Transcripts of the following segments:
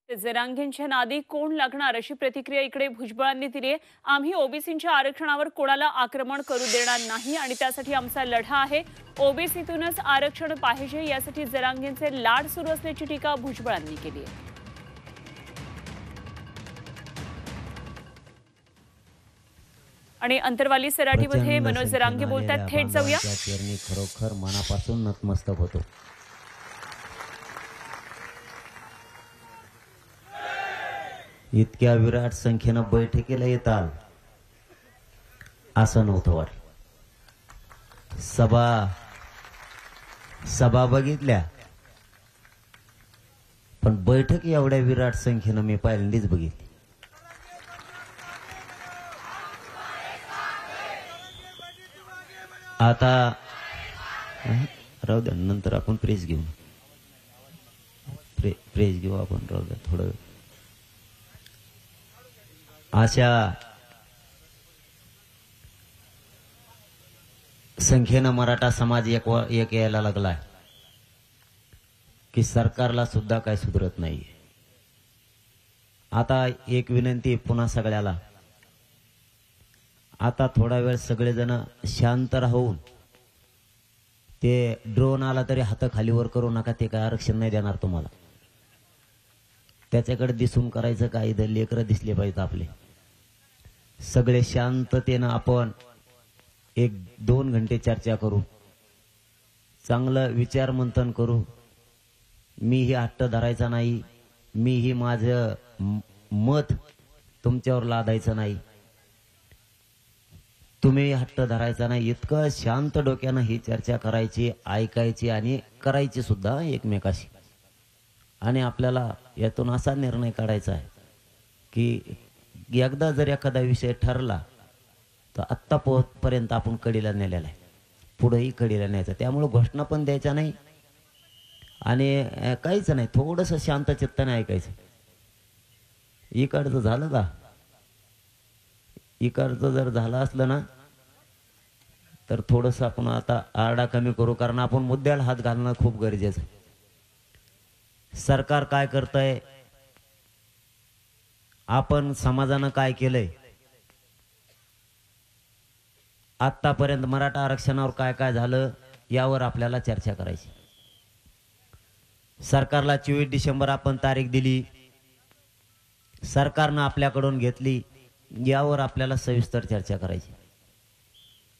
जरांगेंच्या नादी कोण लागणार अशी प्रतिक्रिया इकडे भुजबळांनी दिली आहे। आम्ही ओबीसींच्या आरक्षणावर कोणाला आक्रमण करू देणार नाही आणि त्यासाठी आमचा लढा आहे। ओबीसीतूनच आरक्षण पाहिजे यासाठी जरांगेंचे लाड सुरू असल्याची टीका भुजबळांनी केली आहे। आणि अंतरवाली सराटीमध्ये मनोज जरांगे बोलतात, थेट जाऊया। खरोखर मनापासून नतमस्तक होतो। इतक्या विराट संख्येनं बैठकीला येताल असं नव्हतं वाटलं। सभा बघितल्या, पण बैठक एवढ्या विराट संख्येनं मी पहिल्यांदाच बघितली। आता राहू द्या, नंतर आपण प्रेस घेऊ, प्रेस घेऊ आपण, राहू द्या थोडं। अशा संख्येनं मराठा समाज एक यायला लागलाय की सरकारला सुद्धा काय सुधरत नाही। आता एक विनंती पुन्हा सगळ्याला, आता थोडा वेळ सगळेजण शांत राहून, ते ड्रोन आला तरी हात खालीवर करू नका, ते काय आरक्षण नाही देणार तुम्हाला। त्याच्याकडे दिसून करायचं काय, इथं लेकरं दिसले पाहिजेत आपले। सगळे शांततेनं आपण 1-2 घंटे चर्चा करू, चांगलं विचार मंथन करू। मीही हट्ट धरायचा नाही, मीही माझं मत तुमच्यावर लादायचं नाही, तुम्ही हट्ट धरायचा नाही। इतकं शांत डोक्यानं ही चर्चा करायची, ऐकायची आणि करायची सुद्धा एकमेकाशी। आणि आपल्याला यातून असा निर्णय काढायचा आहे की एकदा जर एखादा विषय ठरला तर आत्तापर्यंत आपण कडीला नेलेला आहे, पुढेही कडीला न्यायचा। त्यामुळे घोषणा पण द्यायचा नाही आणि काहीच नाही, थोडंसं शांत चित्ताने ऐकायचं। इकडचं झालं का, इकडचं जर झालं असलं ना तर थोडंसं आपण आता आरडा कमी करू, कारण आपण मुद्द्याला हात घालणं खूप गरजेचं आहे। सरकार काय करतंय, आपण समाजानं काय केलंय, आतापर्यंत मराठा आरक्षणावर काय काय झालं यावर आपल्याला चर्चा करायची। सरकारला 24 डिसेंबर आपण तारीख दिली, सरकारनं आपल्याकडून घेतली, यावर आपल्याला सविस्तर चर्चा करायची।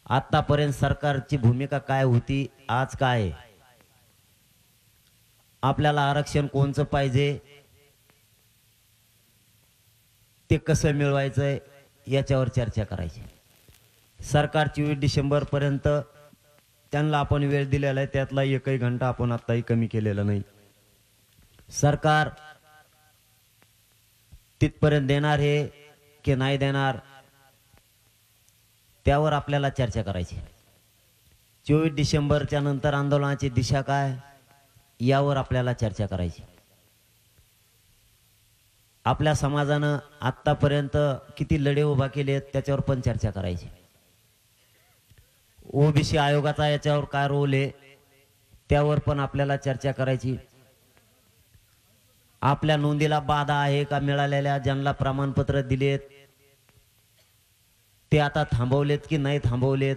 आतापर्यंत सरकारची भूमिका काय होती, आज काय आहे, आपल्याला आरक्षण कोणचं पाहिजे, ते कसं मिळवायचंय याच्यावर चर्चा करायची। सरकार 24 डिसेंबर पर्यंत त्यांना आपण वेळ दिलेला आहे, त्यातला एकही घंटा आपण आताही कमी केलेला नाही। सरकार तिथपर्यंत देणार आहे की नाही देणार, त्यावर आपल्याला चर्चा करायची। 24 डिसेंबरच्या नंतर आंदोलनाची दिशा काय, यावर आपल्याला चर्चा करायची। आपल्या समाजानं आतापर्यंत किती लढे उभा केले त्याच्यावर पण चर्चा करायची। ओबीसी आयोगाचा याच्यावर काय रोल आहे त्यावर पण आपल्याला चर्चा करायची। आपल्या नोंदीला बाधा आहे का, मिळालेल्या ज्यांना प्रमाणपत्र दिलेत ते आता थांबवलेत की नाही थांबवलेत,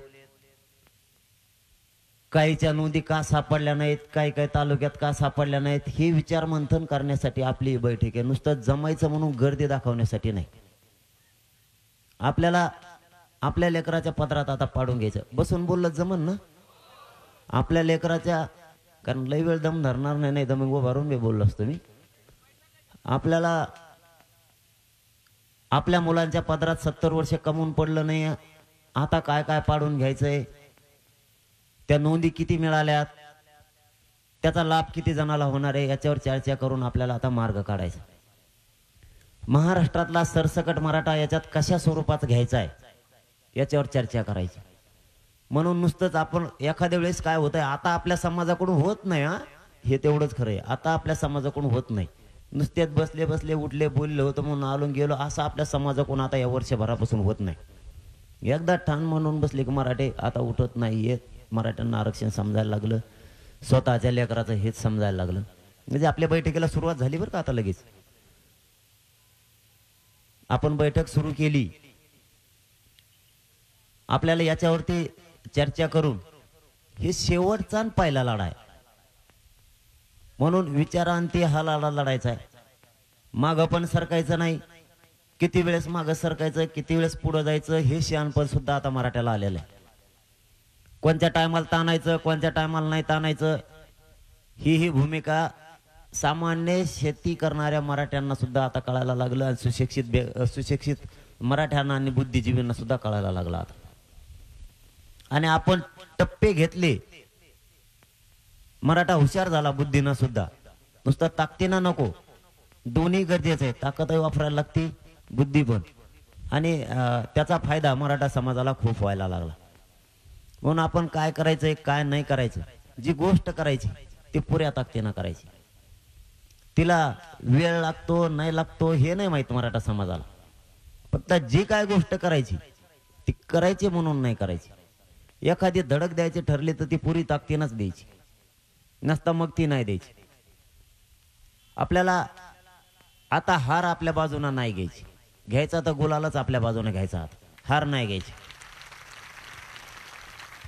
काहीच्या नोंदी का सापडल्या नाहीत, काही तालुक्यात का सापडल्या नाहीत, हे विचार मंथन करण्यासाठी आपली बैठक आहे। नुसतं जमायचं म्हणून गर्दी दाखवण्यासाठी नाही। आपल्याला आपल्या लेकराच्या पदरात आता पाडून घ्यायचं, बसून बोललं जमन ना आपल्या लेकराच्या, कारण लई वेळ दम धरणार नाही, नाही तर मग उभारून मी बोललो असतो मी। आपल्याला आपल्या मुलांच्या पदरात 70 वर्ष कमवून पडलं नाही, आता काय काय पाडून घ्यायचंय, त्या नोंदी किती मिळाल्यात, त्याचा लाभ किती जणाला होणार आहे, याच्यावर चर्चा करून आपल्याला आता मार्ग काढायचा। महाराष्ट्रातला सरसकट मराठा याच्यात कशा स्वरूपात घ्यायचा आहे याच्यावर चर्चा करायची। म्हणून नुसतंच आपण एखाद्या वेळेस काय होतंय, आता आपल्या समाजाकडून होत नाही, हे तेवढंच खरं आहे, आता आपल्या समाजाकडून होत नाही। नुसतेच बसले बसले उठले बोलले होतं म्हणून आलो गेलो असं आपल्या समाजाकडून आता या वर्षभरापासून होत नाही। एकदा ठाण म्हणून बसले की मराठे आता उठत नाही येत, मराठ्यांना आरक्षण समजायला लागलं, स्वतःच्या लेकराचं हेच समजायला लागलं। म्हणजे आपल्या बैठकीला सुरुवात झाली बरं का आता लगेच। आपण बैठक सुरू केली, आपल्याला याच्यावरती चर्चा करून हे शेवटचा आणि पहिला लढा आहे. म्हणून विचारांती हा लढा लढायचा आहे. मागं पण सरकायचं नाही. किती वेळेस मागं सरकायचं, किती वेळेस पुढे जायचं हे शहाणपण सुद्धा आता मराठ्याला आलेलं आहे. कोणत्या टायमाला ताणायचं, कोणत्या टायमाला नाही ताणायचं ही भूमिका सामान्य शेती करणाऱ्या मराठ्यांना सुद्धा आता कळायला लागलं आणि सुशिक्षित मराठ्यांना आणि बुद्धिजीवींना सुद्धा कळायला लागला आता. आणि आपण टप्पे घेतले. मराठा हुशार झाला बुद्धीनं सुद्धा, नुसतं ताकदीनं नको, दोन्ही गरजेचं आहे. ताकदही वापरायला लागते, बुद्धी पण. आणि त्याचा फायदा मराठा समाजाला खूप व्हायला लागला. म्हणून आपण काय करायचंय काय नाही करायचं, जी गोष्ट करायची ती पुऱ्या ताकदीनं करायची. तिला वेळ लागतो नाही लागतो हे नाही माहित मराठा समाजाला. फक्त जी काय गोष्ट करायची ती करायची म्हणून नाही करायची. एखादी धडक द्यायची ठरली तर ती पुरी ताकदीनच द्यायची, नसता मग ती नाही द्यायची. आपल्याला आता हार आपल्या बाजूने नाही घ्यायची, घ्यायचा तर गुलालच आपल्या बाजूने घ्यायचा, हार नाही घ्यायची.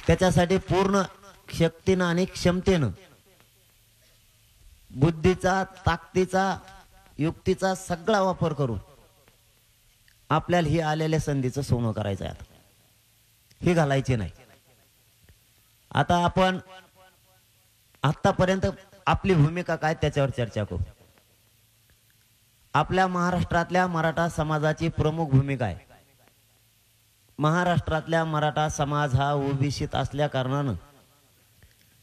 त्याच्यासाठी पूर्ण शक्तीनं आणि क्षमतेनं, बुद्धीचा, ताकदीचा, युक्तीचा सगळा वापर करून आपल्याला ही आलेल्या संधीचं सोनं करायचं आहे. ही घालायची नाही. आता आपण आतापर्यंत आपली भूमिका काय त्याच्यावर चर्चा करू. आपल्या महाराष्ट्रातल्या मराठा समाजाची प्रमुख भूमिका आहे. महाराष्ट्रातल्या मराठा समाज हा ओबीसीत असल्या कारणानं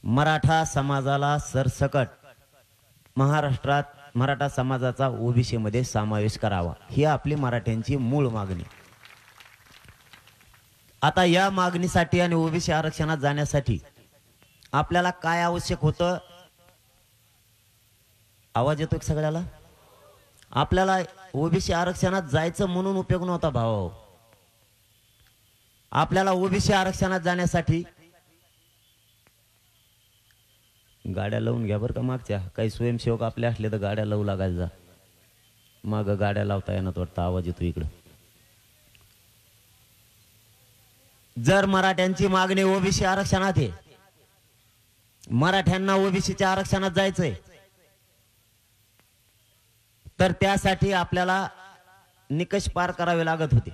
मराठा समाजाला सरसकट महाराष्ट्रात मराठा समाजाचा ओबीसी मध्ये समावेश करावा, ही आपली मराठ्यांची मूळ मागणी. आता या मागणीसाठी आणि ओबीसी आरक्षणात जाण्यासाठी आपल्याला काय आवश्यक होतं? आवाज येतो सगळ्याला? आपल्याला ओबीसी आरक्षणात जायचं म्हणून उपयोग नव्हता भाऊ. आपल्याला ओबीसी आरक्षणात जाण्यासाठी गाड्या लावून घ्या बरं का. मागच्या काही स्वयंसेवक आपले असले तर गाड्या लावू लागायचा. माग गाड्या लावता येणार वाटतं, आवाज येतो इकडं. जर मराठ्यांची मागणी ओबीसी आरक्षणात आहे, मराठ्यांना ओबीसीच्या आरक्षणात जायचंय, तर त्यासाठी आपल्याला निकष पार करावे लागत होते.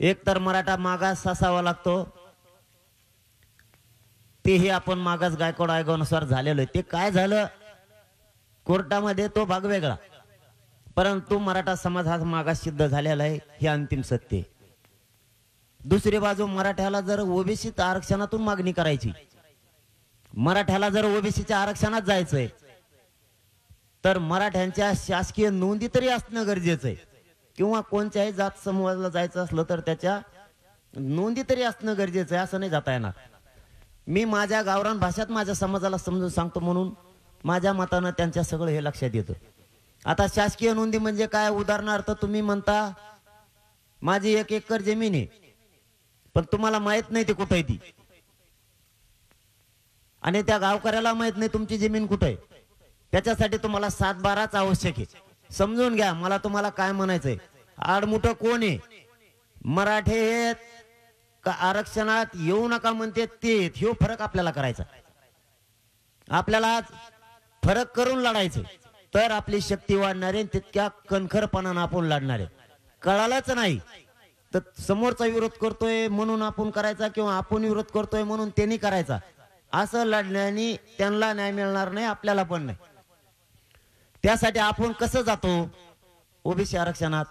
एक तर मराठा मागास असावा लागतो, तेही आपण मागास गायकवाड आयोगानुसार झालेलो आहे. ते काय झालं कोर्टामध्ये तो भाग वेगळा, परंतु मराठा समाज हा मागास सिद्ध झालेला आहे, हे अंतिम सत्य आहे. दुसरी बाजू मराठ्याला जर ओबीसी आरक्षणातून मागणी करायची, मराठ्याला जर ओबीसीच्या आरक्षणात जायचंय, तर मराठ्यांच्या शासकीय नोंदी तरी असणं गरजेचं आहे. किंवा कोणत्याही जात समूहाला जायचं असलं तर त्याच्या नोंदी तरी असणं गरजेचं आहे. असं नाही जाता येणार. मी माझ्या गावरान भाषेत माझ्या समाजाला समजून सांगतो म्हणून माझ्या मतानं त्यांच्या सगळं हे लक्षात येतं. आता शासकीय नोंदी म्हणजे काय? उदाहरणार्थ तुम्ही म्हणता माझी 1 एकर जमीन आहे, पण तुम्हाला माहित नाही ती कुठे आहे ती, आणि त्या गावकऱ्याला माहित नाही तुमची जमीन कुठे आहे. त्याच्यासाठी तुम्हाला 7/12च आवश्यक आहे. समजून घ्या मला तुम्हाला काय म्हणायचंय. आडमुठं कोण आहे? मराठे आहेत का आरक्षणात येऊ नका म्हणते ते? ह्यो फरक आपल्याला करायचा. आपल्याला फरक करून लढायचं, तर आपली शक्ती वाढणार आहे. तितक्या कणखरपणानं आपण लढणार आहे. कळालंच नाही तर समोरचा विरोध करतोय म्हणून आपण करायचा, किंवा आपण विरोध करतोय म्हणून त्यांनी करायचा. असं लढण्याने त्यांना न्याय मिळणार नाही, आपल्याला पण नाही. त्यासाठी आपण कसं जातो ओबीसी आरक्षणात?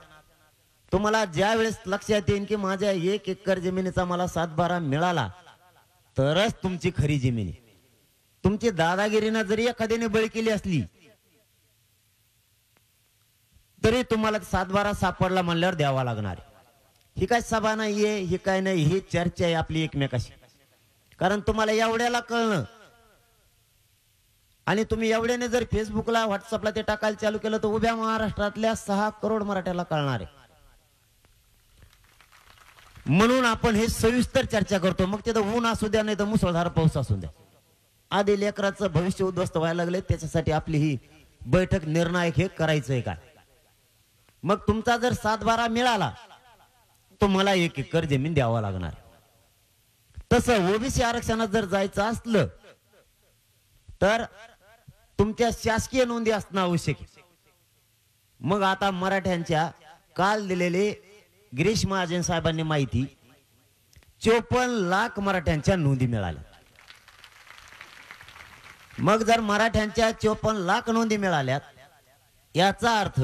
तुम्हाला ज्या वेळेस लक्षात येईल की माझ्या 1 एकर जमिनीचा मला 7/12 मिळाला, तरच तुमची खरी जमीन आहे. तुमची दादागिरीनं जरी एखाद्याने बळी केली असली तरी तुम्हाला 7/12 सापडला म्हणल्यावर द्यावा लागणार. ही काय सभा नाहीये, ही काय नाही, ही चर्चा आहे आपली एकमेकाशी. कारण तुम्हाला एवढ्याला कळणं, आणि तुम्ही एवढ्याने जर फेसबुकला व्हॉट्सअपला ते टाकायला चालू केलं तर उभ्या महाराष्ट्रातल्या 6 करोड मराठ्याला कळणार आहे. म्हणून आपण हे सविस्तर चर्चा करतो. मग तिथं ऊन असू द्या नाही तर मुसळधार पाऊस असू द्या, आधी लेकराचं भविष्य उद्ध्वस्त व्हायला लागले. त्याच्यासाठी आपली ही बैठक निर्णायक हे करायचंय काय. मग तुमचा जर 7-12 मिळाला तो मला 1 एकर जमीन द्यावा लागणार. तसं ओबीसी आरक्षणात जर जायचं असलं तर तुमच्या शासकीय नोंदी असणं आवश्यक आहे. मग आता मराठ्यांच्या काल दिलेले गिरीश महाजन साहेबांनी माहिती 54 लाख मराठ्यांच्या नोंदी मिळाल्या. मग जर मराठ्यांच्या 54 लाख नोंदी मिळाल्यात याचा अर्थ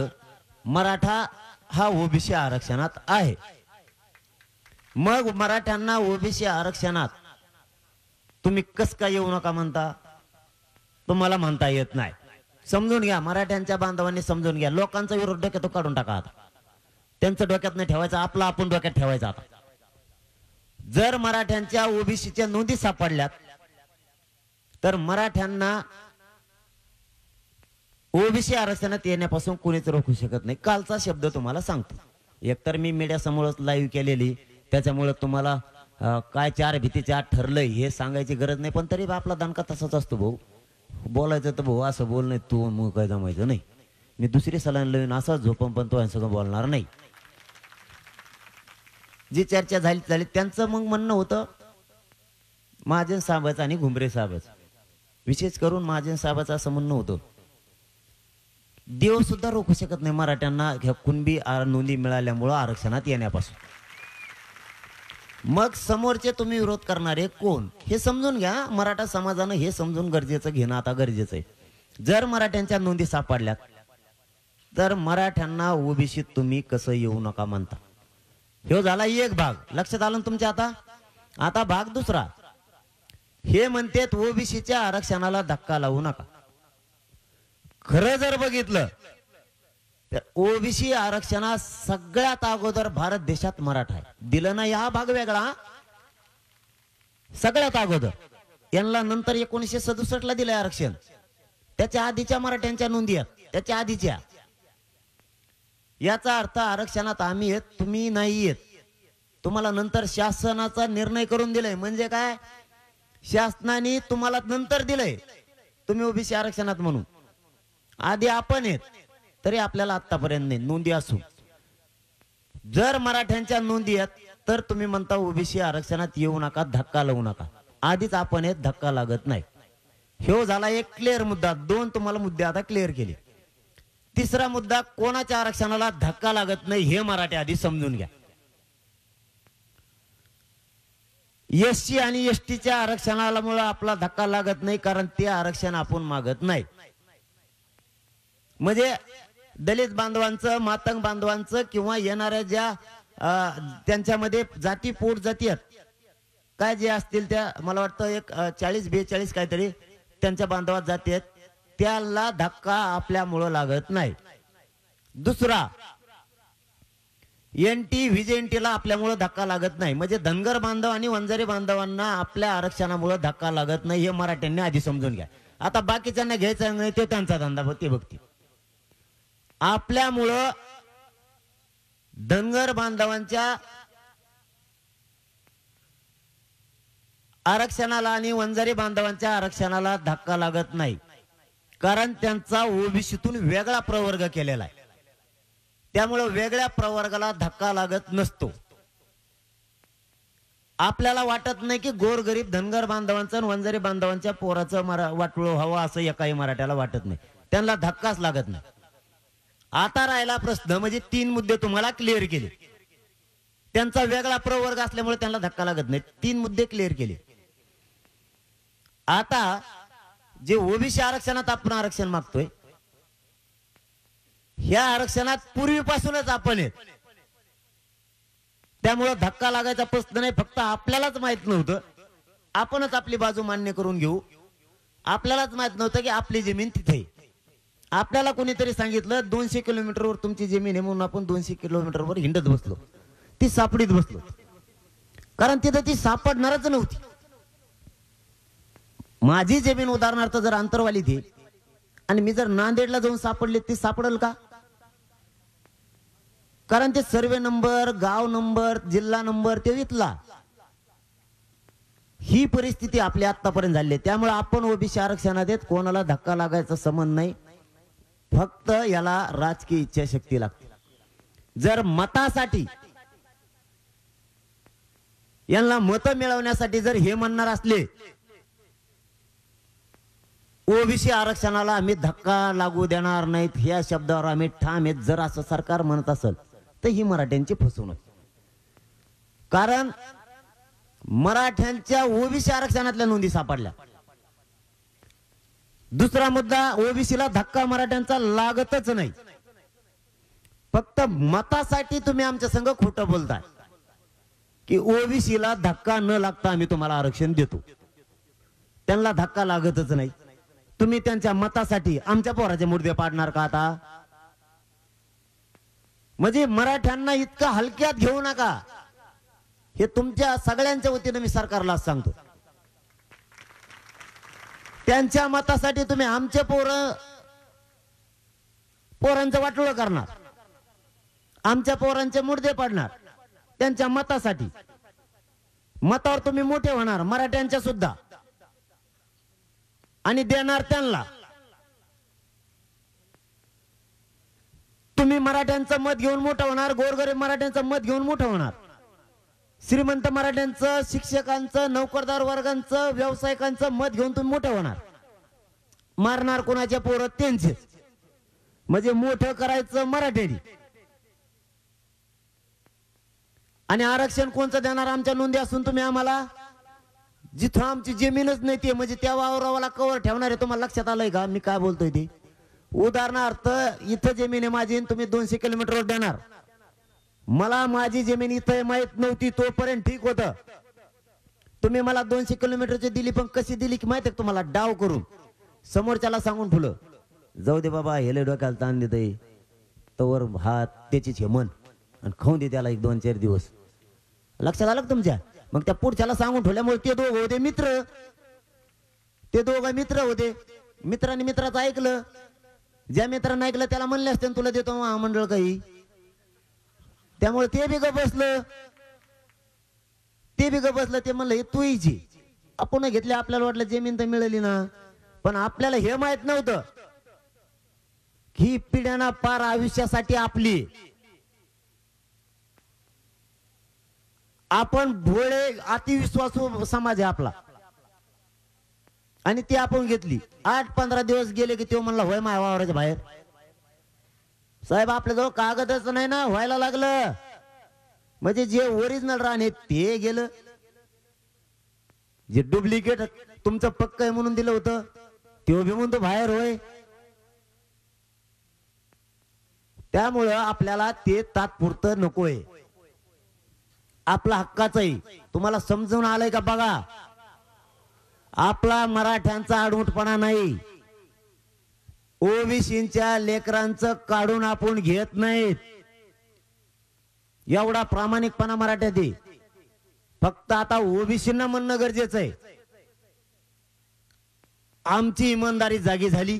मराठा हा ओबीसी आरक्षणात आहे. मग मराठ्यांना ओबीसी आरक्षणात तुम्ही कस काय येऊ नका म्हणता? तुम्हाला म्हणता येत नाही. समजून घ्या, मराठ्यांच्या बांधवांनी समजून घ्या. लोकांचा विरोध डोक्यात काढून टाका. आता त्यांचं डोक्यात नाही ठेवायचं, आपला आपण डोक्यात ठेवायचं. आता जर मराठ्यांच्या ओबीसीच्या नोंदी सापडल्यात तर मराठ्यांना ओबीसी आरक्षणात येण्यापासून कोणीच रोखू शकत नाही. कालचा शब्द तुम्हाला सांगतो. एकतर मी मीडिया समोरच लाईव्ह केलेली, त्याच्यामुळे तुम्हाला काय 4 भीतीच्या आत ठरलंय हे सांगायची गरज नाही. पण तरी आपला दणका तसाच असतो भाऊ. बोलायचं तर भाऊ असं बोल नाही, तू मग काय जमायचं नाही. मी दुसरी सलाईन लावून असाच झोपम पण तो सगळं बोलणार नाही. जी चर्चा झाली त्यांचं मग म्हणणं होतं महाजन साहेबाचं आणि घुमरे साहेबाचं, विशेष करून महाजन साहेबाचं असं म्हणणं होतं देव सुद्धा रोखू शकत नाही मराठ्यांना ह्या कुणबी नोंदी मिळाल्यामुळं आरक्षणात येण्यापासून. मग समोरचे तुम्ही विरोध करणारे कोण हे समजून घ्या. मराठा समाजानं हे समजून गरजेचं घेणं आता गरजेचं आहे. जर मराठ्यांच्या नोंदी सापडल्यात तर मराठ्यांना ओबीसीत तुम्ही कसं येऊ नका म्हणता. हे झाला एक भाग. लक्षात आलं ना तुमच्या? आता भाग दुसरा. हे म्हणतात ओबीसीच्या आरक्षणाला धक्का लावू नका. खरं जर बघितलं तर ओबीसी आरक्षणात सगळ्यात अगोदर भारत देशात मराठा आहे. दिलं नाही हा भाग वेगळा. सगळ्यात अगोदर यांना नंतर 1967 ला दिलंय आरक्षण. त्याच्या आधीच्या मराठ्यांच्या नोंदी आहेत, त्याच्या आधीच्या. याचा अर्थ आरक्षणात आम्ही येत, तुम्ही नाही येत. तुम्हाला नंतर शासनाचा निर्णय करून दिलाय. म्हणजे काय? शासनाने तुम्हाला नंतर दिलंय तुम्ही ओबीसी आरक्षणात म्हणून. आधी आपण येत तरी आपल्याला आतापर्यंत नाही नोंदी असून. जर मराठ्यांच्या नोंदी आहेत तर तुम्ही म्हणता ओबीसी आरक्षणात येऊ नका, धक्का लावू नका. आधीच आपण येत, धक्का लागत नाही. ह्यो झाला एक क्लिअर मुद्दा. 2 तुम्हाला मुद्दे आता क्लिअर केले. तिसरा मुद्दा, कोणाच्या आरक्षणाला धक्का लागत नाही हे मराठी आधी समजून घ्या. एससी आणि एसटीच्या आरक्षणाला मुळे आपला धक्का लागत नाही कारण ते आरक्षण आपण मागत नाही. म्हणजे दलित बांधवांचं, मातंग बांधवांचं किंवा येणाऱ्या ज्या त्यांच्यामध्ये जाती पोट जाती आहेत काय जे असतील त्या, मला वाटतं एक 40-42 काहीतरी त्यांच्या बांधवात जाती आहेत, त्याला धक्का आपल्यामुळं लागत नाही. दुसरा, एनटी व्हीजेएनटीला आपल्यामुळं धक्का लागत नाही. म्हणजे धनगर बांधव आणि वंजारी बांधवांना आपल्या आरक्षणामुळे धक्का लागत नाही हे मराठ्यांनी आधी समजून घ्या. आता बाकीच्यांना घ्यायचं नाही, ते त्यांचा धंदा ते बघतील. आपल्यामुळं धनगर बांधवांच्या आरक्षणाला आणि वंजारी बांधवांच्या आरक्षणाला धक्का लागत नाही कारण त्यांचा ओबीसीतून वेगळा प्रवर्ग केलेला आहे. त्यामुळे वेगळ्या प्रवर्गाला धक्का लागत नसतो. आपल्याला वाटत नाही की गोरगरीब धनगर बांधवांचं आणि वंजारी बांधवांच्या पोराचं वाटोळं हवं असं एकाही मराठ्याला वाटत नाही. त्यांना धक्काच लागत नाही. आता राहिला प्रश्न, म्हणजे 3 मुद्दे तुम्हाला क्लिअर केले. त्यांचा वेगळा प्रवर्ग असल्यामुळे त्यांना धक्का लागत नाही. 3 मुद्दे क्लिअर केले. आता जे ओबीसी आरक्षणात आपण आरक्षण मागतोय ह्या आरक्षणात पूर्वीपासूनच आपण आहेत. त्यामुळे धक्का लागायचा प्रश्न नाही. फक्त आपल्यालाच माहित नव्हतं. आपणच आपली बाजू मान्य करून घेऊ. आपल्यालाच माहित नव्हतं की आपली जमीन तिथे. आपल्याला कोणीतरी सांगितलं 200 किलोमीटरवर तुमची जमीन आहे म्हणून आपण 200 किलोमीटरवर हिंडत बसलो. ती सापडीत बसलो कारण तिथं ती सापडणारच नव्हती. माझी जमीन उदाहरणार्थ जर अंतरवाली थी आणि मी जर नांदेडला जाऊन सापडले, ती सापडेल का? कारण ते सर्वे नंबर, गाव नंबर, जिल्हा नंबर ते इथला. ही परिस्थिती आपली आतापर्यंत झाली. त्यामुळे आपण ओबीसी आरक्षणात येत, कोणाला धक्का लागायचा संबंध नाही. फक्त याला राजकीय इच्छाशक्ती लागते. जर मतासाठी यांना मत मिळवण्यासाठी जर हे म्हणणार असले ओबीसी आरक्षणाला आम्ही धक्का लागू देणार नाहीत ह्या शब्दावर आम्ही ठाम आहेत, जर असं सरकार म्हणत असेल तर ही मराठ्यांची फसवणूक. कारण मराठ्यांच्या ओबीसी आरक्षणातल्या नोंदी सापडल्या. दुसरा मुद्दा, ओबीसीला धक्का मराठ्यांचा लागतच नाही. फक्त मतासाठी तुम्ही आमच्या संग खोटं बोलताय की ओबीसीला धक्का न लागता आम्ही तुम्हाला आरक्षण देतो. त्यांना धक्का लागतच नाही. तुम्ही त्यांच्या मतासाठी आमच्या पोराचे मुर्दे पाडणार का आता? म्हणजे मराठ्यांना इतका हलक्यात घेऊ नका, हे तुमच्या सगळ्यांच्या वतीने मी सरकारला सांगतो. त्यांच्या मतासाठी तुम्ही आमचे पोरांचं वाटोळं करणार, आमच्या पोरांचे मुर्दे पाडणार त्यांच्या मतासाठी. मतावर तुम्ही मोठे होणार मराठ्यांच्या सुद्धा आणि देणार त्यांना. तुम्ही मराठ्यांचं मत घेऊन मोठं होणार, गोरगरीब मराठ्यांचं मत घेऊन मोठं होणार, श्रीमंत मराठ्यांचं, शिक्षकांचं, नोकरदार वर्गांचं, व्यावसायिकांचं मत घेऊन तुम्ही मोठं होणार. मारणार कोणाच्या पोरं त्यांचेच. म्हणजे मोठं करायचं मराठ्यांनी. आणि आरक्षण कोणचं देणार? आमच्या नोंदी असून तुम्ही आम्हाला जिथं आमची जमीनच नाही ते म्हणजे त्या वावरावाला कवर ठेवणार आहे. तुम्हाला लक्षात आलंय का मी काय बोलतोय ते? उदाहरणार्थ इथं जमीन आहे माझी, तुम्ही 200 किलोमीटरवर देणार. मला माझी जमीन इथं माहित नव्हती तोपर्यंत ठीक होतं. तुम्ही मला 200 किलोमीटरची दिली, पण कशी दिली की माहिती तुम्हाला? डाव करून समोरच्याला सांगून ठेवलं, जाऊ दे बाबा हेले डोक्याला ताण देतय, तवर हात त्याचीच हे मन आणि खाऊन दे त्याला 1-2-4 दिवस. लक्षात आलं तुमच्या? मग त्या पुढच्याला सांगून ठेवल्यामुळे ते दोघं होते मित्र. ते दोघं मित्र होते. मित्रांनी मित्राचं ऐकलं. ज्या मित्रांनी ऐकलं त्याला म्हणले असते तुला देतो महामंडळ काही. त्यामुळे ते बी गप बसलं. ते म्हणलं हे तू इची आपण घेतले. आपल्याला वाटलं जमीन तर मिळाली ना, पण आपल्याला हे माहित नव्हतं ही पिढ्यांना पार आयुष्यासाठी आपली. आपण भोळे अतिविश्वासू समाज आहे आपला आणि ती आपण घेतली. 8-15 दिवस गेले की तो म्हणला होय माझ्या वावराच्या बाहेर. साहेब आपल्याजवळ कागदच नाही ना, व्हायला लागलं. म्हणजे जे ओरिजिनल राहणे ते गेलं, जे डुप्लिकेट तुमचं पक्क आहे म्हणून दिलं होतं ते बी म्हणतो बाहेर होय. त्यामुळं आपल्याला ते तात्पुरतं नकोय. आपला हक्काच आहे. तुम्हाला समजून आलंय का बघा? आपला मराठ्यांचा आडमुठपणा नाही. ओबीसीच्या लेकरांचं काढून आपण घेत नाहीत. एवढा प्रामाणिकपणा मराठ्यात आहे. फक्त आता ओबीसींना म्हणणं गरजेचं आहे आमची इमानदारी जागी झाली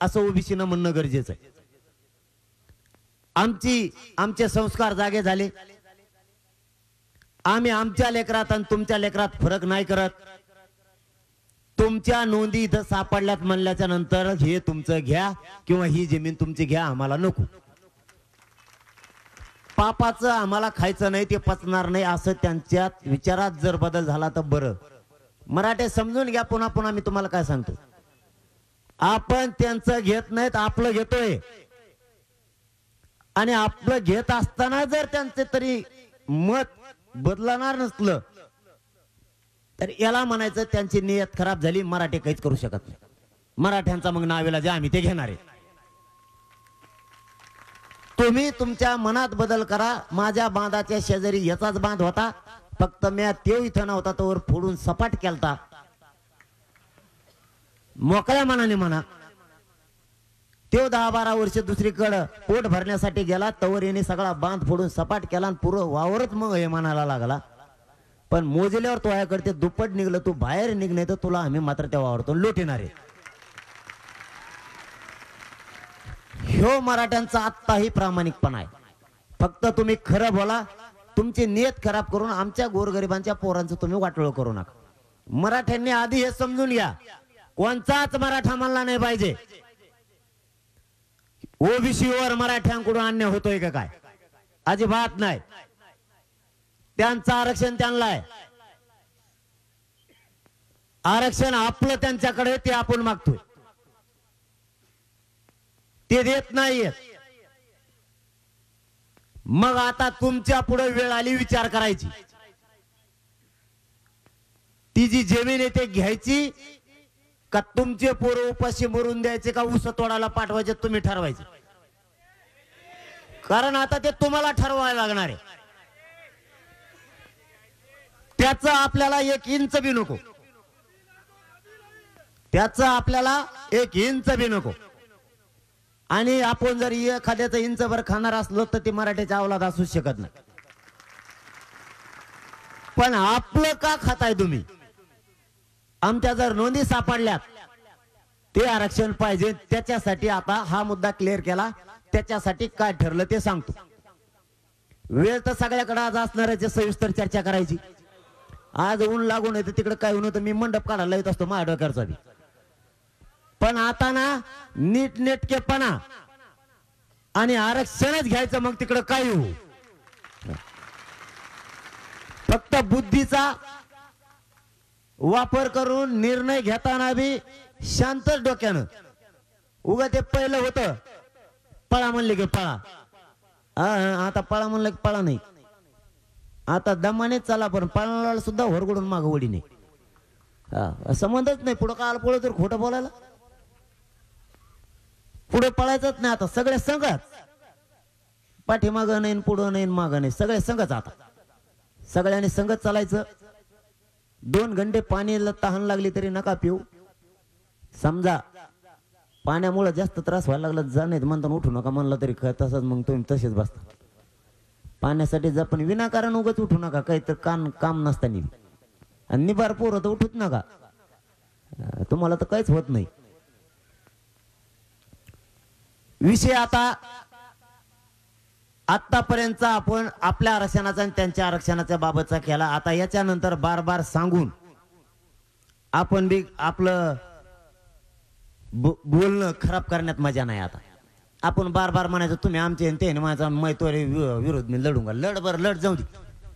असं ओबीसींना म्हणणं गरजेचं आहे. आमचे संस्कार जागे झाले. आम्ही आमच्या लेकरात आणि तुमच्या लेकरात फरक नाही करत. तुमच्या नोंदी इथं सापडल्यात म्हणल्याच्या नंतर हे तुमचं घ्या किंवा ही जमीन तुमची घ्या, आम्हाला नको. पापाचं आम्हाला खायचं नाही, ते पचणार नाही असं त्यांच्यात विचारात जर बदल झाला तर बरं. मराठे समजून घ्या. पुन्हा पुन्हा मी तुम्हाला काय सांगतो, आपण त्यांचं घेत नाहीत, आपलं घेतोय. आणि आपलं घेत असताना जर त्यांचे तरी मत बदलणार नसलं तर याला म्हणायचं त्यांची नियत खराब झाली. मराठे काहीच करू शकत नाही. मराठ्यांचा मग नावेला जे आम्ही ते घेणार आहे. तुम्ही तुमच्या मनात बदल करा. माझ्या बांधाच्या शेजारी याचाच बांध होता, फक्त म्या तेव इथं नव्हता तोवर फोडून सपाट केलता. मोकळ्या मनाने म्हणा. तेव 10-12 वर्ष दुसरीकडे पोट भरण्यासाठी गेला, तवर याने सगळा बांध फोडून सपाट केला आणि पुरं वावरच मग हे म्हणायला लागला. पण मोजल्यावर तो या करते दुप्पट निघलं, तू बाहेर निघणे तर तुला आम्ही मात्र त्या वावरतून लोटिणार आहे. ह्यो मराठ्यांचा आत्ताही प्रामाणिकपणा आहे. फक्त तुम्ही खरं बोला. तुमची नियत खराब करून आमच्या गोरगरिबांच्या पोरांचं तुम्ही वाटोळं करू नका. मराठ्यांनी आधी हे समजून घ्या, कोणताच मराठा म्हणला नाही पाहिजे ओबीसीवर मराठ्यांकडून अन्याय होतोय का काय. अजिबात नाही. त्यांचं आरक्षण त्यांना आहे. आरक्षण आपलं त्यांच्याकडे, ते आपण मागतोय, ते देत नाहीये. मग आता तुमच्या पुढे वेळ आली विचार करायची. ती जी जमीन आहे ते घ्यायची का तुमचे पोरं उपाशी मरून द्यायचे का ऊस तोडायला पाठवायचे तुम्ही ठरवायचे. कारण आता ते तुम्हाला ठरवायला लागणार आहे. त्याचं आपल्याला 1 इंच बी नको. त्याचं आपल्याला 1 इंच बी नको. आणि आपण जर एखाद्याचं इंचभर खाणार असलो तर ते मराठ्याच्या अवलाद असू शकत नाही. पण आपलं का खाताय तुम्ही. आमच्या जर नोंदी सापडल्यात ते आरक्षण पाहिजे. त्याच्यासाठी आता हा मुद्दा क्लिअर केला. त्याच्यासाठी काय ठरलं ते सांगतो. वेळ तर सगळ्याकडे आज असणाऱ्याची सविस्तर चर्चा करायची. आज ऊन लागून येते तिकडे काय ऊन होतं मी मंडप काढायला येत असतो माझ्या डोक्याचा बी. पण आता ना नीटनेटकेपणा आणि आरक्षणच घ्यायचं मग तिकडे काय होऊ. फक्त बुद्धीचा वापर करून निर्णय घेताना बी शांतच डोक्यानं. उगा ते पहिलं होतं पळा म्हणले की पळा. आता पळा म्हणलं की पळा नाही. आता दमाने चला पण पळाला सुद्धा होरगडून माग वडी नाही. संबंधच नाही. पुढं काल पुढं तर खोटं बोलायला पुढे पळायचंच नाही. आता सगळे संघच पाठीमाग नाही पुढं नाही माग नाही सगळे संघच. आता सगळ्यांनी संघच चालायचं. 2 घंटे पाण्याला तहान लागली तरी नका पिऊ. समजा पाण्यामुळे जास्त त्रास व्हायला लागला जा नाही म्हणताना उठू नका म्हणलं तरी तसंच मग तुम्ही तसेच बसता. पाण्यासाठी जा पण विनाकारण उगाच उठू नका. काही तर काम नसताना. आणि निबार पोरं तर उठूच नका. तुम्हाला तर काहीच होत नाही. विषय आता आतापर्यंत आपण आपल्या आरक्षणाचा आणि त्यांच्या आरक्षणाच्या बाबतचा केला. आता याच्यानंतर बार बार सांगून आपण बी आपलं बोलणं खराब करण्यात मजा नाही. आता आपण बार बार म्हणायचं तुम्ही आमचे ते माझा मैत्वारी विरोध मी लढूंगा. लढ बर लढ जाऊ दे.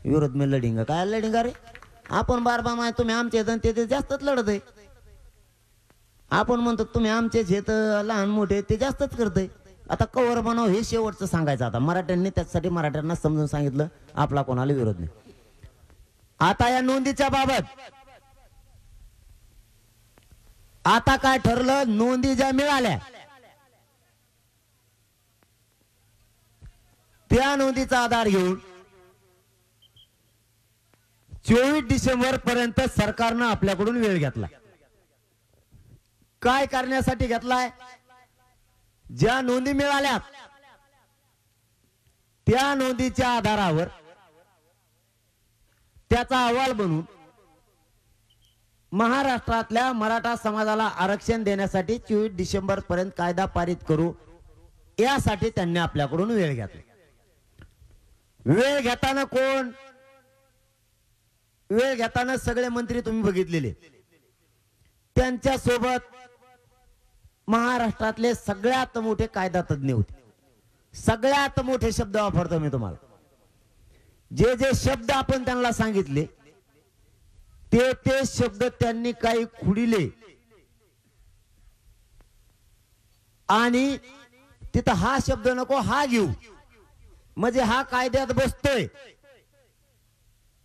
विरोध मी लढिंगा काय लढिंगा रे. आपण बार बार म्हणाय तुम्ही आमचे ते जास्तच लढत आहे. आपण म्हणतो तुम्ही आमचेच हे तर लहान मोठे ते जास्तच करतय. आता कवर बनाव हे शेवटचं सांगायचं. आता मराठ्यांनी त्याच्यासाठी मराठ्यांना समजून सांगितलं आपला कोणाला विरोध नाही. आता या नोंदीच्या बाबत आता काय ठरलं. नोंदी ज्या मिळाल्या त्या नोंदीचा आधार घेऊन 24 डिसेंबर पर्यंत सरकारनं आपल्याकडून वेळ घेतला. काय करण्यासाठी घेतलाय. ज्या नोंदी मिळाल्या त्या नोंदीच्या आधारावर त्याचा अहवाल बनवून महाराष्ट्रातल्या मराठा समाजाला आरक्षण देण्यासाठी 24 डिसेंबर पर्यंत कायदा पारित करू यासाठी त्यांनी आपल्याकडून वेळ घेतला. वेळ घेताना कोण. वेळ घेताना सगळे मंत्री तुम्ही बघितलेले. त्यांच्या सोबत महाराष्ट्रातले सगळ्यात मोठे कायदा तज्ञ होते. सगळ्यात मोठे शब्द वापरतो मी तुम्हाला. जे जे शब्द आपण त्यांना सांगितले ते शब्द त्यांनी काही खुडिले आणि तिथं हा शब्द नको हा घेऊ म्हणजे हा कायद्यात बसतोय.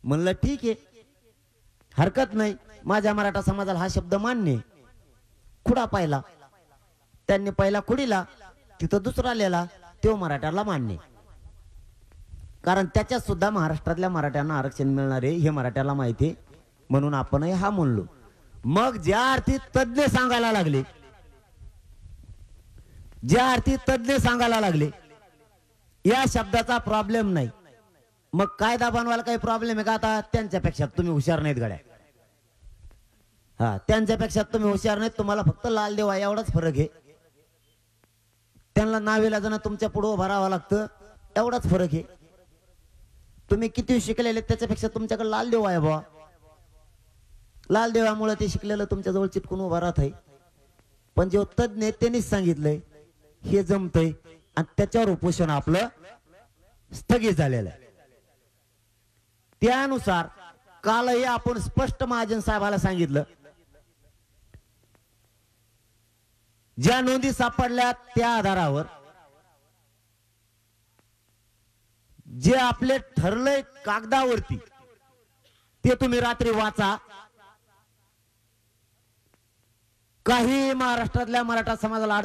म्हणलं ठीक आहे हरकत नाही. माझ्या मराठा समाजाला हा शब्द मान्य. खुडा पाहिला त्यांनी पहिला खुडीला तिथं दुसरा लिहिला तो मराठ्याला मान्य. कारण त्याच्यात सुद्धा महाराष्ट्रातल्या मराठ्यांना आरक्षण मिळणार आहे हे मराठ्याला माहिती आहे म्हणून आपण हा म्हणलो. मग ज्या अर्थी तज्ञ सांगायला लागले या शब्दाचा प्रॉब्लेम नाही. मग कायदा बनवायला काही प्रॉब्लेम आहे का. आता त्यांच्यापेक्षा तुम्ही हुशार नाहीत गड्या. त्यांच्यापेक्षा तुम्ही हुशार नाहीत. तुम्हाला फक्त लाल देवा एवढाच फरक आहे. त्यांना नावेला जण तुमच्या पुढे उभं राहावं लागतं एवढाच फरक आहे. तुम्ही किती शिकलेले त्याच्यापेक्षा तुमच्याकडे लाल देव आहे बा. लाल देवामुळे ते शिकलेलं तुमच्या जवळ चिटकून उभा राहत आहे. पण जे तज्ञ त्यांनीच सांगितलंय हे जमतंय आणि त्याच्यावर उपोषण आपलं स्थगित झालेला आहे. त्यानुसार कालही आपण स्पष्ट महाजन साहेबाला सांगितलं, ज्या नोंदी सापडल्या त्या आधारावर जे आपले ठरलंय कागदावरती ते तुम्ही रात्री वाचा. काही महाराष्ट्रातल्या मराठा समाजाला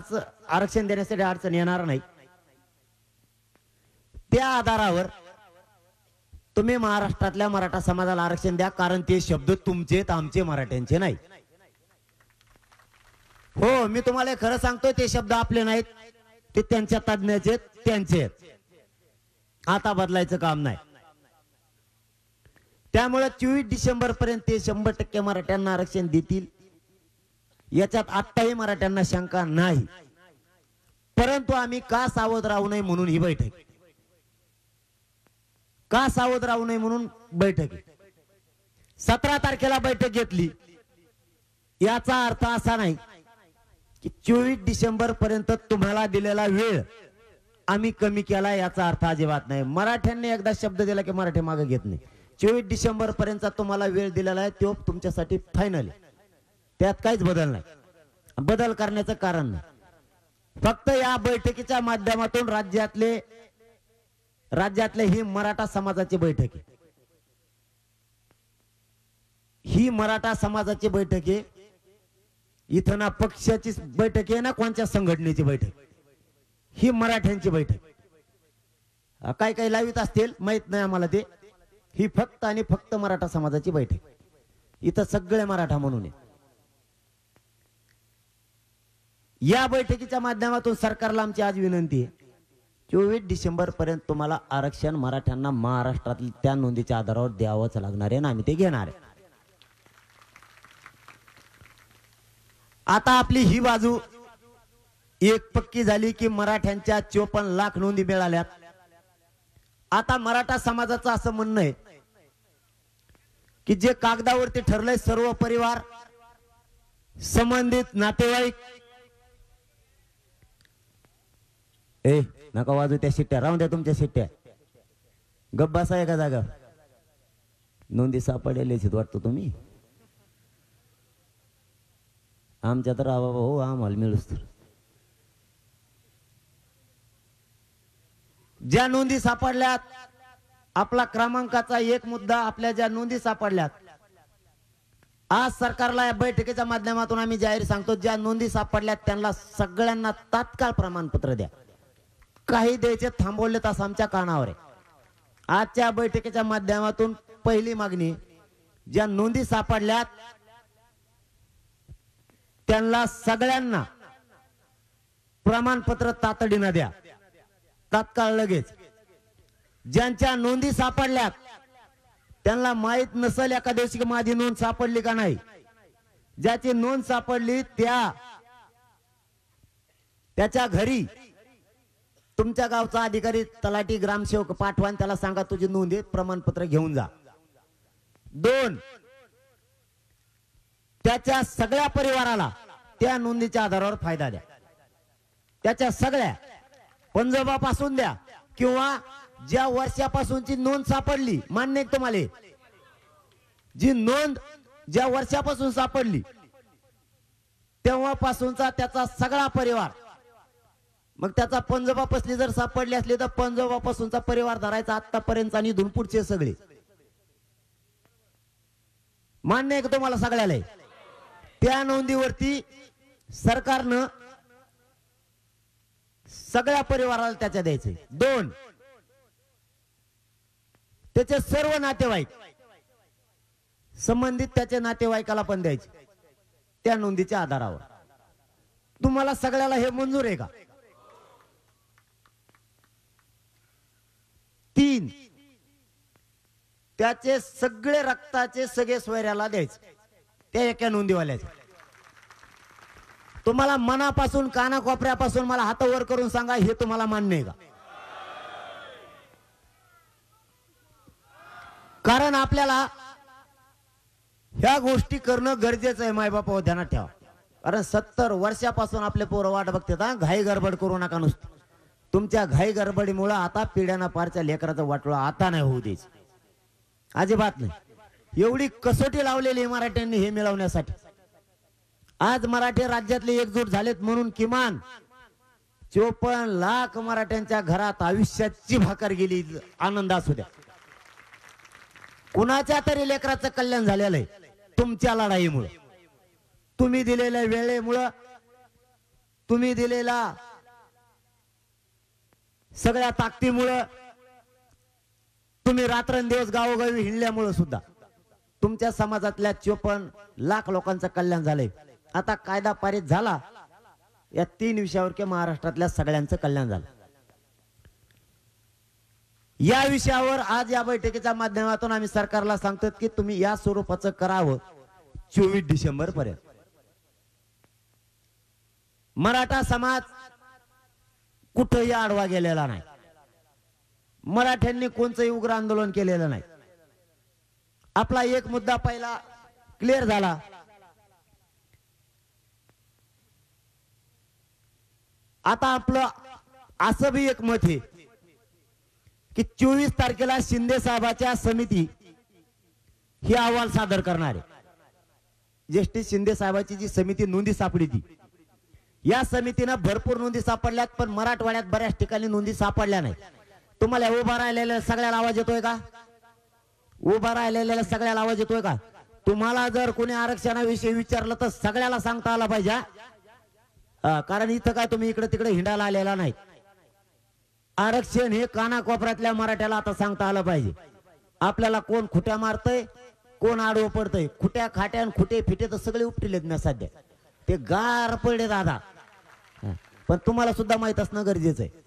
आरक्षण देण्यासाठी अडचण येणार नाही. त्या आधारावर तुम्ही महाराष्ट्रातल्या मराठा समाजाला आरक्षण द्या, कारण ते शब्द तुमचेत, आमचे मराठ्यांचे नाही. हो, मी तुम्हाला खरं सांगतोय, ते शब्द आपले नाहीत, ते त्यांच्या तज्ञाचे, त्यांचे आहेत. आता बदलायचं काम नाही. त्यामुळे 24 डिसेंबर पर्यंत ते 100% मराठ्यांना आरक्षण देतील, याच्यात आत्ताही मराठ्यांना शंका नाही. परंतु आम्ही का सावध राहू नये म्हणून ही बैठक, का सावध राहू नये म्हणून बैठक 17 तारखेला बैठक घेतली. याचा अर्थ असा नाही की 24 डिसेंबर पर्यंत तुम्हाला दिलेला वेळ आम्ही कमी केला, याचा अर्थ अजिबात नाही. मराठ्यांनी एकदा शब्द दिला की मराठी मागे घेत नाही. 24 डिसेंबर पर्यंत तुम्हाला वेळ दिलेला आहे, तो तुमच्यासाठी फायनल आहे. त्यात काहीच बदल नाही, बदल करण्याचं कारण नाही. फक्त या बैठकीच्या माध्यमातून राज्यातले ही मराठा समाजाची बैठक आहे. ही मराठा समाजाची बैठक आहे. इथं ना पक्षाची बैठक आहे ना कोणत्या संघटनेची बैठक, ही मराठ्यांची बैठक. काय काय लावित असतील माहित नाही आम्हाला ते. ही फक्त आणि फक्त मराठा समाजाची बैठक. इथं सगळे मराठा म्हणून आहे. या बैठकीच्या माध्यमातून सरकारला आमची आज विनंती आहे, 24 डिसेंबर पर्यंत तुम्हाला आरक्षण मराठ्यांना महाराष्ट्रातील त्या नोंदीच्या आधारावर द्यावंच लागणार आहे, आणि आम्ही ते घेणार आहे. आता आपली ही बाजू एक पक्की झाली की मराठ्यांच्या 54 लाख नोंदी मिळाल्यात. आता मराठा समाजाचं असं म्हणणं आहे की जे कागदावरती ठरलंय, सर्व परिवार, संबंधित नातेवाईक, नका वाजू त्या शिट्ट्या, राहून द्या तुमच्या शिट्ट्या, गप्प बसा एका जागा. नोंदी सापडलेच वाटतो तुम्ही. आमच्या तर हो आम्हाला मिळूच तर. ज्या नोंदी सापडल्यात, आपला क्रमांकाचा एक मुद्दा, आपल्या ज्या नोंदी सापडल्यात, आज सरकारला या बैठकीच्या माध्यमातून आम्ही जाहीर सांगतो, ज्या नोंदी सापडल्यात त्यांना सगळ्यांना तात्काळ प्रमाणपत्र द्या. काही द्यायचे थांबवले तास आमच्या कानावर आहे. आजच्या बैठकीच्या माध्यमातून पहिली मागणी, ज्या नोंदी सापडल्यात त्यांना सगळ्यांना प्रमाणपत्र तातडीने द्या, तात्काळ लगेच. ज्यांच्या नोंदी सापडल्यात त्यांना माहित नसेल एका दिवशी की माझी नोंद सापडली का नाही, ज्याची नोंद सापडली त्याच्या घरी तुमच्या गावचा अधिकारी, तलाठी, ग्रामसेवक पाठवा, त्याला सांगा तुझी नोंद आहे, प्रमाणपत्र घेऊन जा. 2, त्याच्या सगळ्या परिवाराला त्या नोंदीच्या आधारावर फायदा द्या. त्याच्या सगळ्या पंजोबापासून द्या, किंवा ज्या वर्षापासूनची नोंद सापडली, मान्य आहे तुम्हाला, जी नोंद ज्या वर्षापासून सापडली तेव्हापासूनचा त्याचा सगळा परिवार, मग त्याचा पंजोबापासली जर सापडली असली तर पंजोबापासूनचा परिवार धरायचा, आतापर्यंत आणि इथून पुढचे सगळे. मान्य आहे का तुम्हाला सगळ्याला? त्या नोंदीवरती सरकारनं सगळ्या परिवाराला त्याच्या द्यायचे. 2, त्याचे सर्व नातेवाईक, संबंधित त्याच्या नातेवाईकाला पण द्यायचे त्या नोंदीच्या आधारावर. तुम्हाला सगळ्याला हे मंजूर आहे का? 3, त्याचे सगळे रक्ताचे सगळे सोयऱ्याला द्यायचे त्या एका नोंदीवाल्याचे. तुम्हाला मनापासून, कानाकोपऱ्यापासून मला हात वर करून सांगा, हे तुम्हाला मान्य आहे का? कारण आपल्याला ह्या गोष्टी करणं गरजेचं आहे. मायबापा ध्यानात ठेवा, कारण 70 वर्षापासून आपले पोरं वाट बघतात. घाई गडबड करू नका नुसतं. तुमच्या घाई गडबडीमुळे आता पिढ्याना पारच्या लेकराचं वाटोळं आता नाही होऊ द्यायचं, अजिबात नाही. एवढी कसोटी लावलेली मराठ्यांनी हे मिळवण्यासाठी. आज मराठी राज्यातले एकजूट झालेत म्हणून किमान 54 लाख मराठ्यांच्या घरात आयुष्याची भाकर गेली. आनंद असू द्या. कुणाच्या तरी लेकराचं कल्याण झालेलं आहे तुमच्या लढाईमुळे, तुम्ही दिलेल्या वेळेमुळं, तुम्ही दिलेला सगळ्या ताकदीमुळं, तुम्ही रात्रंदिवस गावोगावी हिंडल्यामुळं सुद्धा तुमच्या समाजातल्या 54 लाख लोकांचं कल्याण झालंय. आता कायदा पारित झाला, या 3 विषयावर की महाराष्ट्रातल्या सगळ्यांचं कल्याण झालं. या विषयावर आज या बैठकीच्या माध्यमातून आम्ही सरकारला सांगतो की तुम्ही या स्वरूपाचं करावं 24 डिसेंबर पर्यंत. मराठा समाज कुठेही आडवा गेलेला नाही. मराठ्यांनी कोणतंही उग्र आंदोलन केलेलं नाही. आपला एक मुद्दा पहिला क्लिअर झाला. आता आपलं असं भी एक मत आहे की 24 तारखेला शिंदे साहेबाच्या समिती ही अहवाल सादर करणार आहे. जस्टिस शिंदे साहेबाची जी समिती नोंदी सापडी ती, या समितीनं भरपूर नोंदी सापडल्यात, पण मराठवाड्यात बऱ्याच ठिकाणी नोंदी सापडल्या नाही. तुम्हाला उभा राहिलेल्या सगळ्याला आवाज येतोय का? उभा राहिलेल्या सगळ्याला आवाज येतोय का? तुम्हाला जर कोणी आरक्षणाविषयी विचारलं तर सगळ्याला सांगता आलं पाहिजे. कारण इथं काय तुम्ही इकडे तिकडे हिंडायला आलेला नाही. आरक्षण हे कानाकोपऱ्यातल्या मराठ्याला आता सांगता आलं पाहिजे. आपल्याला कोण खुट्या मारतय, कोण आडवं पडतय, खुट्या खाट्या खुटे फिटे तर सगळे उपटिलेत ना सध्या. ते गार पडले दादा, पण तुम्हाला सुद्धा माहित असणं गरजेचं आहे.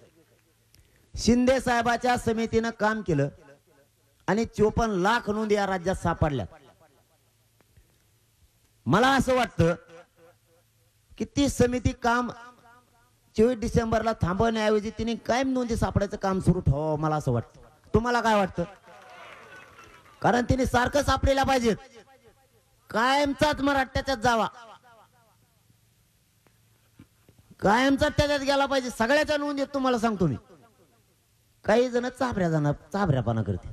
शिंदे साहेबाच्या समितीनं काम केलं आणि 54 लाख नोंदी या राज्यात सापडल्या. मला असं वाटतं की ती समिती काम 24 डिसेंबरला थांबवण्याऐवजी तिने कायम नोंदी सापडायचं काम सुरू ठेवावं, मला असं वाटतं. तुम्हाला काय वाटतं? कारण तिने सारखं सापडेला पाहिजेत. कायमचाच मराठ्याच्यात जावा, कायमचा त्याच्यात गेला पाहिजे. सगळ्याच्या नोंद येत तुम्हाला सांगतो मी. काही जण चाभऱ्यापणा करते,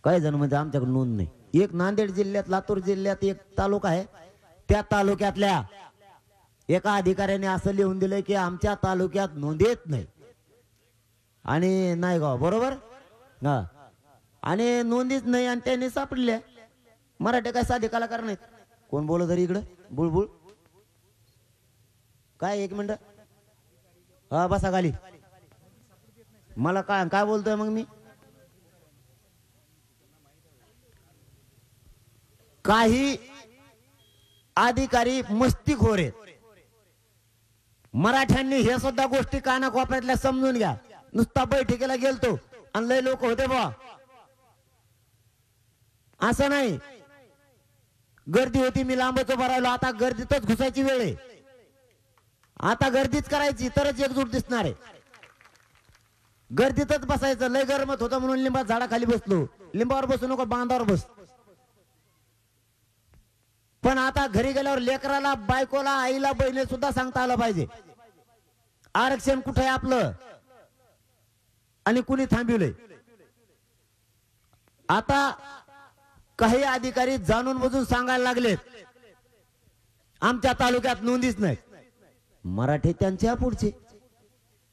काही जण म्हणजे आमच्याकडे नोंद नाही. एक नांदेड जिल्ह्यात, लातूर जिल्ह्यात एक तालुका आहे, त्या तालुक्यातल्या एका अधिकाऱ्याने असं लिहून दिलंय की आमच्या तालुक्यात नोंद येत नाही. आणि नाही गाव बरोबर हा, आणि नोंदीच नाही आणि त्यांनी सापडल्या. मराठी काय साधे कलाकार नाहीत. कोण बोलत तरी इकडं बुळबुळ काय? एक मिनिट, हा बसा खाली. मला काय काय बोलतोय मग मी? काही अधिकारी मस्तीखोर आहेत. मराठ्यांनी हे सुद्धा गोष्टी कानाकोपऱ्यातल्या समजून घ्या. नुसता बैठकीला गेलतो आणि लय लोक होते बा असं नाही. गर्दी होती, मी लांबच उभा राहिलो. आता गर्दीतच घुसायची वेळ आहे. आता गर्दीच करायची तरच एकजूट दिसणार आहे. गर्दीतच बसायचं. लय गरमत होतं म्हणून लिंबात झाडाखाली बसलो. लिंबावर बसू नको, बांधावर बस. पण आता घरी गेल्यावर लेकराला, बायकोला, आईला, बहिणी सुद्धा सांगता आलं पाहिजे आरक्षण कुठे आहे आपलं आणि कुणी थांबवलंय. आता काही अधिकारी जाणून बुजून सांगायला लागलेत आमच्या तालुक्यात नोंदीच नाही. मराठी त्यांच्या पुढचे,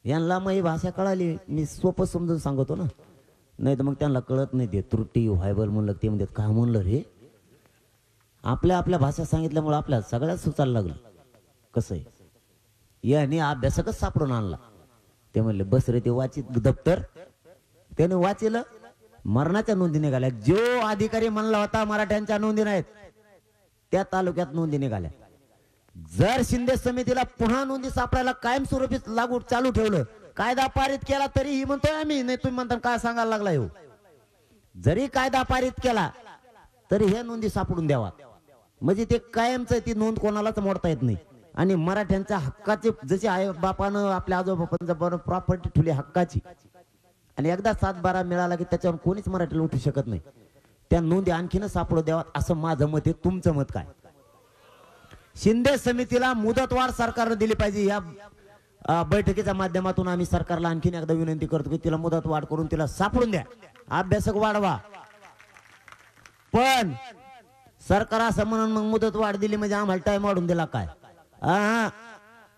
यांना माझी भाषा कळाली, मी सोपं समजून सांगतो ना. नाही तर मग त्यांना कळत नाही. ते त्रुटी व्हायबल म्हणलं ते म्हणतात काय म्हणलं रे. आपल्या आपल्या भाषा सांगितल्यामुळे आपल्या सगळ्यात सुचायला लागलं. कसं आहे, याने अभ्यासकच सापडून आणला. ते म्हणले बस रे, ते वाचित दप्तर त्याने वाचलं. मरणाच्या नोंदी निघाल्या. जो अधिकारी म्हणला होता मराठ्यांच्या नोंदी नाहीत, त्या तालुक्यात नोंदी निघाल्या. जर शिंदे समितीला पुन्हा नोंदी सापडायला कायमस्वरूपी लागू चालू ठेवलं, कायदा पारित केला तरीही म्हणतोय आम्ही, नाही तुम्ही म्हणता काय सांगायला लागला हो. जरी कायदा पारित केला तरी हे नोंदी सापडून द्यावा. म्हणजे ते कायमच ती नोंद कोणालाच मोडता येत नाही. आणि मराठ्यांच्या हक्काचे, जसे आई बापानं आपल्या आजोबापांचा प्रॉपर्टी ठेवली हक्काची, आणि एकदा 7-12 मिळाला की त्याच्यावर कोणीच मराठीला उठू शकत नाही. त्या नोंदी आणखीनच सापडू द्यावा असं माझं मत आहे. तुमचं मत काय? शिंदे समितीला मुदतवाढ सरकारने दिली पाहिजे. या बैठकीच्या माध्यमातून आम्ही सरकारला आणखीन एकदा विनंती करतो की तिला मुदत वाढ करून तिला सापडून द्या, अभ्यासक वाढवा. पण सरकार असं म्हणून मग मुदत वाढ दिली म्हणजे आम्हाला टाइम वाढून दिला काय?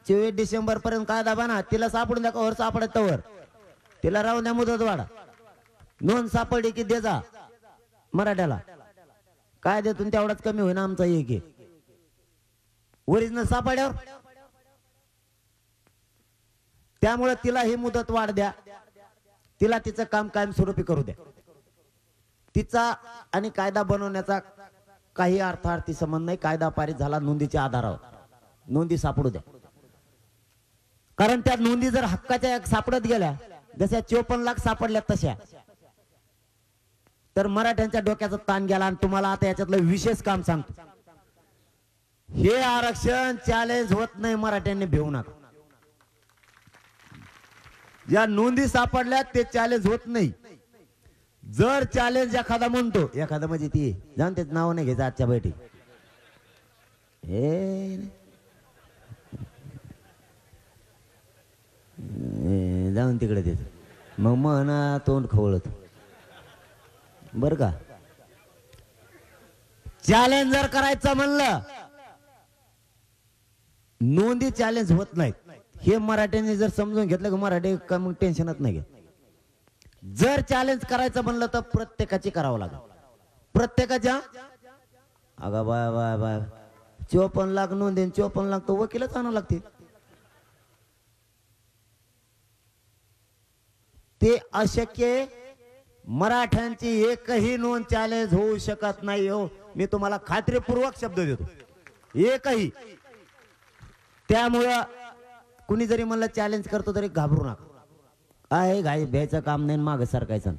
24 डिसेंबर पर्यंत कायदा बना, तिला सापडून द्या, कवर सापडत तवर तिला राहून द्या मुदत वाढा. नोंद सापडली की दे जा मराठ्याला, काय देतून तेवढाच कमी होईना आमचा एक ओरिजिनल सापड्यावर. त्यामुळे तिला ही मुदत वाढ द्या, तिला तिचं काम कायमस्वरूपी करू द्या. तिचा आणि कायदा बनवण्याचा काही अर्थार्थी संबंध नाही. कायदा पारित झाला नोंदीच्या आधारावर, नोंदी सापडू द्या. कारण त्या नोंदी जर हक्काच्या सापडत गेल्या, जशा 54 लाख सापडल्या तशा, तर मराठ्यांच्या डोक्याचा ताण गेला. आणि तुम्हाला आता याच्यातलं विशेष काम सांगतो, हे आरक्षण चॅलेंज होत नाही, मराठ्यांनी भिवू नका. ज्या नोंदी सापडल्या ते चॅलेंज होत नाही. जर चॅलेंज एखादा म्हणतो, एखादा म्हणजे ती जाऊन त्याच नाव नाही घ्यायचं आजच्या बैठकीत, जाऊन तिकडे देत मग म्हणा तोंड खवळत बर का. चॅलेंज जर करायचं म्हणलं, नोंदी चॅलेंज होत नाहीत. हे मराठ्यांनी जर समजून घेतलं की मराठी मग टेन्शनच नाही घेत. जर चॅलेंज करायचं म्हणलं तर प्रत्येकाची करावं लागेल, प्रत्येकाच्या. अगा बाय बाय बाय 54 लाख नोंदी, 54 लाख तो वकीलच आणावं लागते. ते अशक्य. मराठ्यांची एकही नोंद चॅलेंज होऊ शकत नाही. हो, मी तुम्हाला खात्रीपूर्वक शब्द देतो, एकही. त्यामुळं कुणी जरी म्हणलं चॅलेंज करतो तरी घाबरू नका. आहे घाई भ्यायचं काम नाही, मागे सरकायचं.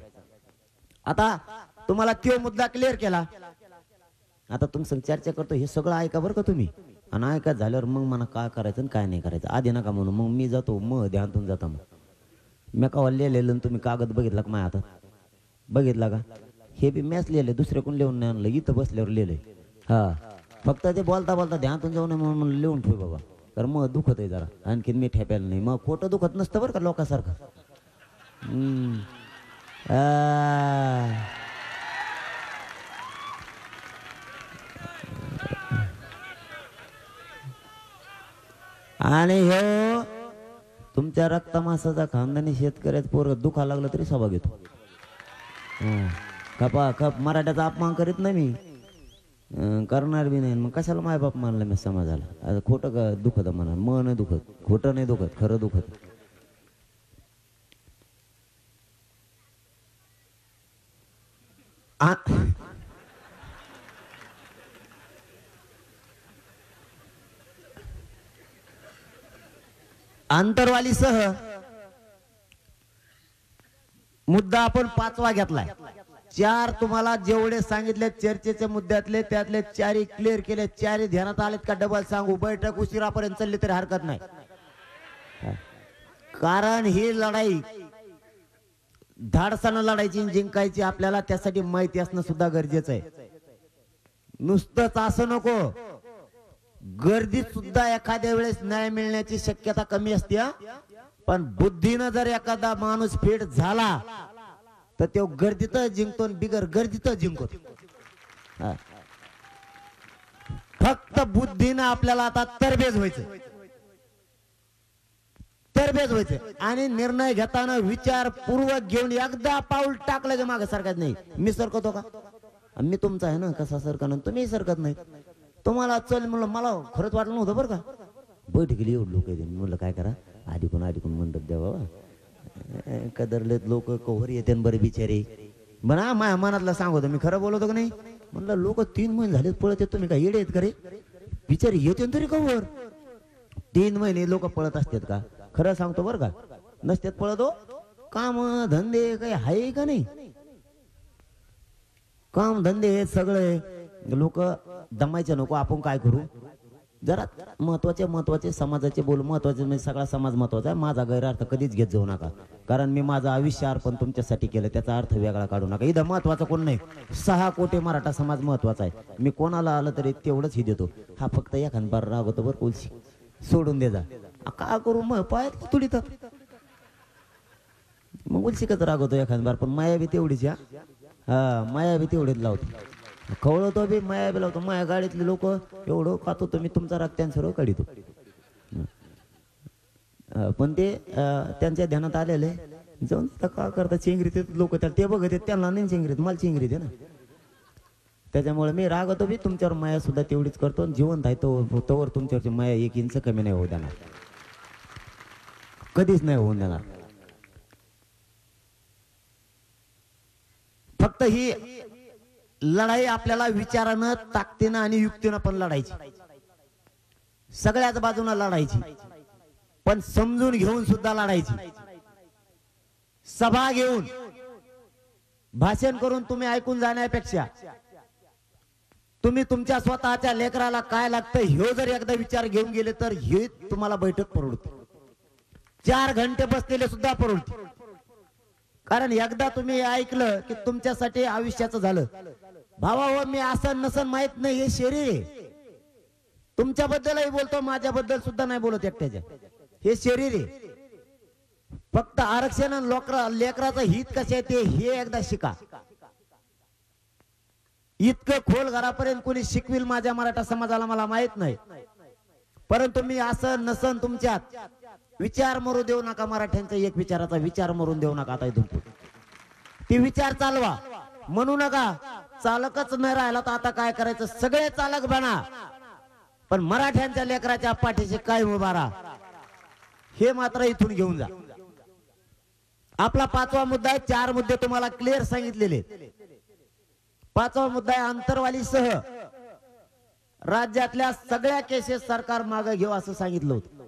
आता तुम्हाला तो मुद्दा क्लिअर केला. आता तुमचं चर्चा करतो, हे सगळं ऐका बरं का तुम्ही. आणि ऐका झाल्यावर मग मला काय करायचं आणि काय नाही करायचं आधी नका म्हणून. मग मी जातो, मग ध्यानातून जाता. मग मी का लिहिलेलं तुम्ही कागद बघितला का माझ्या हातात? बघितला का? हे बी मॅच लिहिले, दुसरे कोण लिहून नाही आणलं, इथं बसल्यावर लिहिलंय. हा, फक्त ते बोलता बोलता ध्यानातून जाऊ नये म्हणून लिहून ठेव बाबा. तर मग दुखत आहे जरा, आणखीन मी ठेपायला नाही. मग खोटं दुखत नसतं बरं का लोकांसारखं. आणि हो तुमच्या रक्तमासाचा खानदानी शेतकऱ्याच पोर दुखा लागलं तरी सभा घेतो. खपा खप मराठ्याचा अपमान करीत नाही मी, करणार बी नाही. मग कशाला माय बाप मानला मी समाजाला? आता खोटं का दुखत म्हणा, मन नाही दुखत, खोटं नाही दुखत, खरं दुखत. आंतरवालीसह मुद्दा आपण 5वा घेतलाय. 4 तुम्हाला जेवढे सांगितले चर्चेचे मुद्द्यातले त्यातले 4 क्लिअर केले. 4 ध्यानात आलेत का डबल सांगू? बैठक उशिरापर्यंत चालली तरी हरकत नाही. कारण ही लढाई धाडसानं लढायची, जिंकायची आपल्याला. त्यासाठी माहिती असणं सुद्धा गरजेचं आहे. नुसतंच असं नको, गर्दीत सुद्धा एखाद्या वेळेस न्याय मिळण्याची शक्यता कमी असते. पण बुद्धीनं जर एखादा माणूस फिट झाला तर तो गर्दीतच जिंकतो, बिगर गर्दीतच जिंकतो. फक्त बुद्धीनं आपल्याला आता तरबेज व्हायचं, तरबेज व्हायचं. आणि निर्णय घेताना विचारपूर्वक घेऊन एकदा पाऊल टाकलं की मागे सरकत नाही. मी सरकतो का? मी तुमचा आहे ना, कसा सरकणार? तुम्ही सरकत नाही. तुम्हाला चल म्हणलं, मला खरंच वाटलं नव्हतं बरं का. बैठकीला एवढं लोक येते, म्हणलं काय करा, आधी कोण म्हणतात द्या बाबा, कदरलेत लोक कव्हर येते बरे बिचारे. म्हणा माझ्या मनातला सांगतो, मी खरं बोलवतो का नाही? म्हणलं लोक 3 महिने झाले पळत येत, तुम्ही काय येडे आहेत का रे? बिचारे येते तरी कव्हर. 3 महिने लोक पळत असतात का? खरं सांगतो बरं का, नसतात पळत. हो, काम धंदे काही आहे का नाही? काम धंदे हे सगळे लोक दमायचे नको. आपण काय करू, जरा महत्वाचे समाजाचे बोल. महत्वाचे म्हणजे सगळा समाज महत्वाचा आहे. माझा गैरअर्थ कधीच घेत जाऊ नका, कारण मी माझं आयुष्य अर्पण तुमच्यासाठी केलं, त्याचा अर्थ वेगळा काढू नका. इथं महत्वाचं कोण नाही, 6 कोटी मराठा समाज महत्वाचा आहे. मी कोणाला आलं तरी तेवढंच ही देतो. हा फक्त एखाद बार रागवतो बरं, कोलशी सोडून दे जा. का करू मग पायात तुडी तर मग उलशिकच रागवतो एखाद बार, पण माया बी तेवढीच हा माया बी तेवढीच लावतो, खवळतो बी माया बी लावतो. माया गाडीतले लोक एवढं खातो तुम्ही तुमचा राग त्यांच्यावर काढितो, पण ते त्यांच्या ध्यानात आलेले जाऊन का करता चिंगरीत लोक ते बघत आहेत, त्यांना नाही चिंगरीत, मला चिंगरीत आहे ना. त्याच्यामुळे मी रागवतो बी तुमच्यावर माया सुद्धा तेवढीच करतो. जिवंत आहे तोवर तुमच्यावरची माया 1 इंच कमी नाही होऊ देणार, कधीच नाही होऊन देणार. फक्त ही लढाई आपल्याला विचारानं, ताकदीनं आणि युक्तीनं पण लढायची, सगळ्याच बाजूने लढायची, पण समजून घेऊन सुद्धा लढायची. सभा घेऊन भाषण करून तुम्ही ऐकून जाण्यापेक्षा तुम्ही तुमच्या स्वतःच्या लेकराला काय लागतं हे जर एकदा विचार घेऊन गेले तर हे तुम्हाला बैठक परवडते. 4 घंटे बसलेले सुद्धा परवडते. कारण एकदा तुम्ही ऐकलं की तुमच्यासाठी आयुष्याचं झालं. भावा हो, मी असं नसन माहित नाही, हे शरीर आहे. तुमच्याबद्दलही बोलतो, माझ्याबद्दल सुद्धा नाही बोलत एकट्याच्या, हे शरीर आहे. फक्त आरक्षण लेकराचं हित कसे आहे ते हे एकदा शिका. इतकं खोल घरापर्यंत कोणी शिकविल माझ्या मराठा समाजाला मला माहित नाही, परंतु मी असं नसन तुमच्यात विचार मरू देऊ नका. मराठ्यांचा एक विचाराचा विचार मरून देऊ नका. आता इथून ती विचार चालवा, म्हणू नका चालकच नाही राहिला तर आता काय करायचं, सगळे चालक बना, पण मराठ्यांच्या लेकराच्या पाठीशी काय उभा राहा हे मात्र इथून घेऊन जा. आपला 5वा मुद्दा आहे. 4 मुद्दे तुम्हाला क्लिअर सांगितलेले. 5वा मुद्दा आहे अंतरवालीसह राज्यातल्या सगळ्या केसेस सरकार मागे घेऊ असं सांगितलं होतं.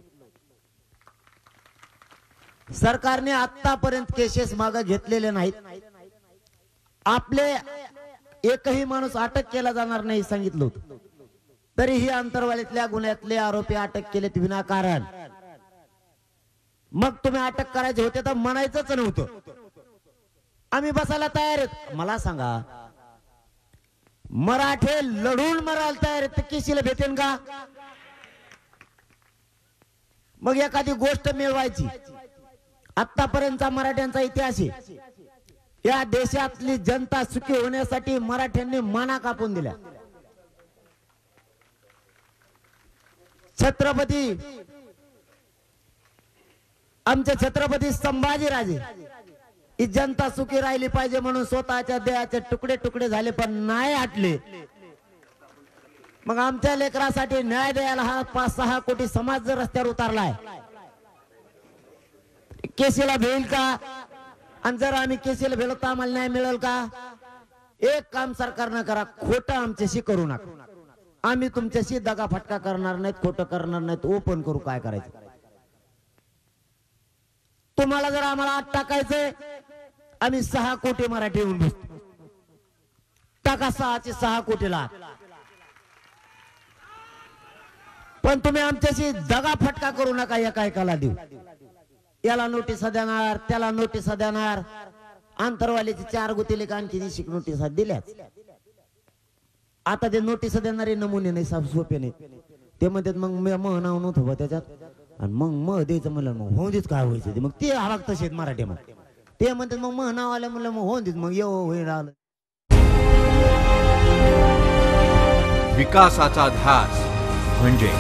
सरकारने आतापर्यंत केसेस मागे घेतलेले नाहीत. आपले एकही माणूस अटक केला जाणार नाही सांगितलं होतं. तरीही अंतरवालीतल्या गुन्ह्यातले आरोपी अटक केलेत विनाकारण. मग तुम्ही अटक करायचे होते तर म्हणायचंच नव्हतं आम्ही बसायला तयार आहेत. मला सांगा, मराठे लढून मरायला तयार आहेत तर केसीला भेटेन का? मग एखादी गोष्ट मिळवायची. आतापर्यंतचा मराठ्यांचा इतिहास आहे. या देशातली जनता सुखी होण्यासाठी मराठ्यांनी माना कापून दिल्या. आमचे छत्रपती संभाजीराजे ही जनता सुखी राहिली पाहिजे म्हणून स्वतःच्या देहाचे तुकडे तुकडे झाले, पण नाही हटले. मग आमच्या लेकरासाठी न्याय द्यायला हा 5-6 कोटी समाज जर रस्त्यावर उतरलाय, केसीला भेल का? आणि जर आम्ही केसीला भेलो तर आम्हाला न्याय मिळेल का? एक काम सरकारनं करा, खोटं आमच्याशी करू नका. आम्ही तुमच्याशी दगा फटका करणार नाहीत, खोटं करणार नाहीत. ओपन करू काय करायचं. तुम्हाला जर आम्हाला आत टाकायचंय, आम्ही 6 कोटी मराठी येऊन बसतो. टाका 6 कोटीला. पण तुम्ही आमच्याशी दगा फटका करू नका. एकाला देऊ, याला नोटीस देणार, त्याला नोटीस देणार. अंतरवालीचे 4 गुतीले आणखी निशिक नोटीस दिल्याच. आता ते नोटीस देणारे नमुने नाही, साफ सोपे नाही. ते म्हणतात मग मग नाव नव्हतं त्याच्यात, आणि मग द्यायचं म्हणलं मग होऊन देत काय व्हायचं ते. मग ते हवाक तसेच मराठीमध्ये ते म्हणतात मग नाव आलं म्हणलं मग होऊन देत, मग होईल आलं. विकासाचा ध्यास म्हणजे